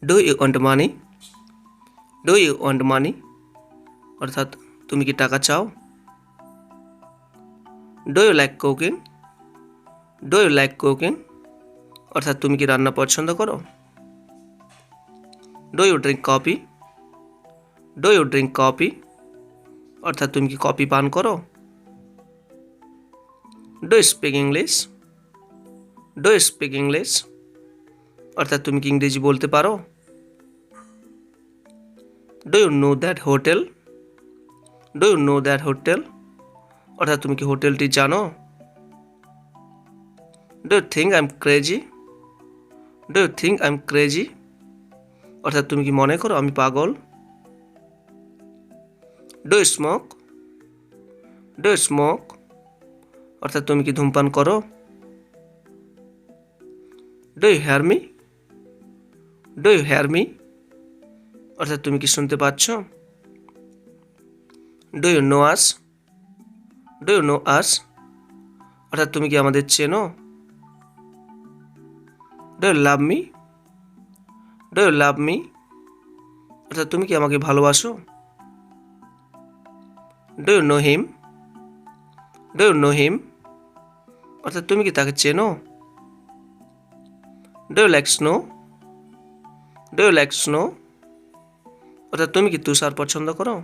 Do you want money? Do you want money অর্থাৎ তুমি কি টাকা চাও? Do you like cooking? Do you like cooking অর্থাৎ তুমি কি রান্না পছন্দ করো? Do you drink coffee? Do you drink coffee অর্থাৎ তুমি কি কফি পান করো? Do you speak English? Do you speak English অর্থাৎ তুমি কি ইংরেজি বলতে পারো? Do you know that hotel? Do you know that hotel অর্থাৎ তুমি কি হোটেলটি জানো? Do you think I am crazy? Do you think I am crazy অর্থাৎ তুমি কি মনে করো আমি পাগল? Do you smoke? Do you smoke অর্থাৎ তুমি কি ধূমপান করো? Do you hear me? Do you hear me অর্থাৎ তুমি কি শুনতে পাচ্ছ? Do you know us? Do you know us অর্থাৎ তুমি কি আমাদের চেনো? Do you love me? Do you love me অর্থাৎ তুমি কি আমাকে ভালোবাসো? Do you know him? Do you know him অর্থাৎ তুমি কি তাকে চেনো? Do you like snow? Do you like snow অর্থাৎ তুমি কি তুষার পছন্দ করো?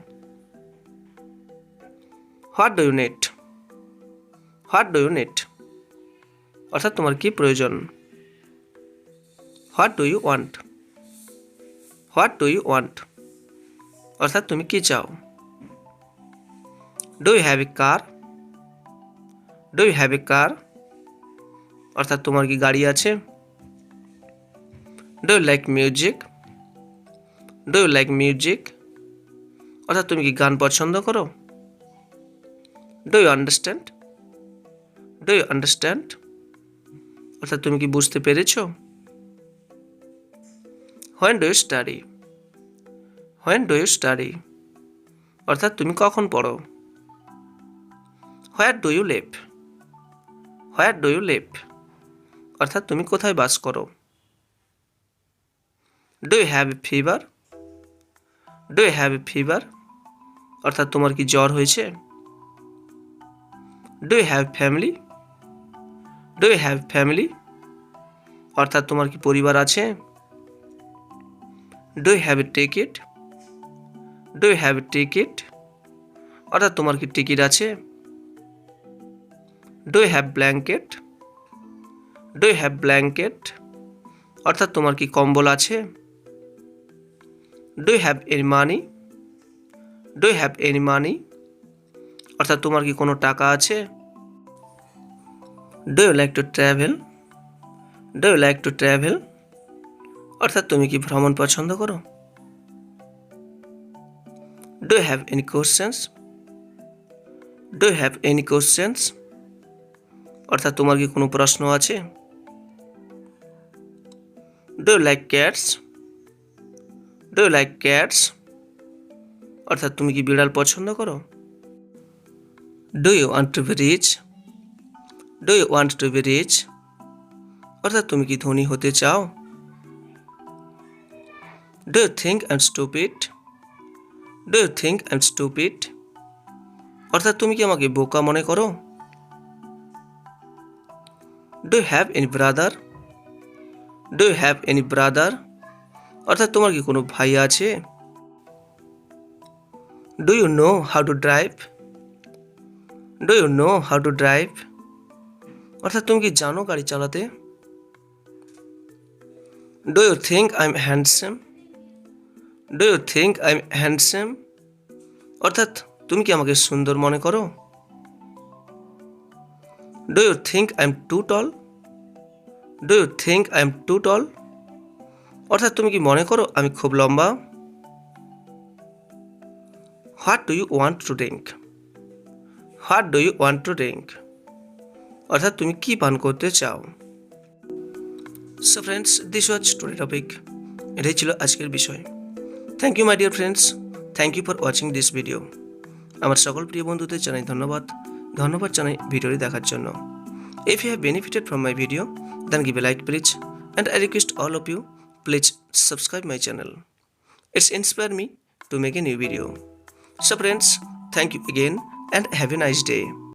What do you need? What do you need অর্থাৎ তোমার কি প্রয়োজন? What do you want? What do you want অর্থাৎ তুমি কি চাও? Do you have a car? Do you have a car অর্থাৎ তোমার কি গাড়ি আছে? Do you like music? Do you like music অর্থাৎ তুমি কি গান পছন্দ করো? Do you understand? Do you understand অর্থাৎ তুমি কি বুঝতে পেরেছো? When do you study? When do you study অর্থাৎ তুমি কখন পড়ো? Where do you live? Where do you live অর্থাৎ তুমি কোথায় বাস করো? Do you have a fever? Do you have a fever অর্থাৎ তোমার কি জ্বর হয়েছে? Do you have family? Do you have family অর্থাৎ তোমার কি পরিবার আছে? Do you have a ticket? Do you have a ticket অর্থাৎ তোমার কি টিকিট আছে? Do you have blanket? Do you have blanket অর্থাৎ তোমার কি কম্বল আছে? Do you have any money? Do you have any money অর্থাৎ তোমার কি কোনো টাকা আছে? Do you like to travel? Do you like to travel অর্থাৎ তুমি কি ভ্রমণ পছন্দ করো? Do you have any questions? Do you have any questions অর্থাৎ তোমার কি কোনো প্রশ্ন আছে? Do you like cats? Do you like cats অর্থাৎ তুমি কি বিড়াল পছন্দ করো? Do you want to be rich? Do you want to be rich অর্থাৎ তুমি কি ধনী হতে চাও? Do you think I am stupid? Do you think I am stupid অর্থাৎ তুমি কি আমাকে বোকা মনে করো? Do you have any brother? Do you have any brother অর্থাৎ তোমার কি কোনো ভাই আছে? Do you know how to drive? Do you know how to drive অর্থাৎ তুমি কি জানো গাড়ি চালাতে? Do you think I am handsome? Do you think I am handsome অর্থাৎ তুমি কি আমাকে সুন্দর মনে করো? Do you think I am too tall? Do you think I am too tall অর্থাৎ তুমি কি মনে করো আমি খুব লম্বা? What do you want to drink? What do you want to drink অর্থাৎ তুমি কি পান করতে চাও? So friends, this was today topic. এটাই ছিল আজকের বিষয়। Thank you my dear friends, thank you for watching this video. আমার সকল প্রিয় বন্ধুদের জানাই ধন্যবাদ জানাই ভিডিওটি দেখার জন্য। If you have benefited from my video, then give a like please, and I request all of you please subscribe my channel. It's inspired me to make a new video. So friends, thank you again and have a nice day.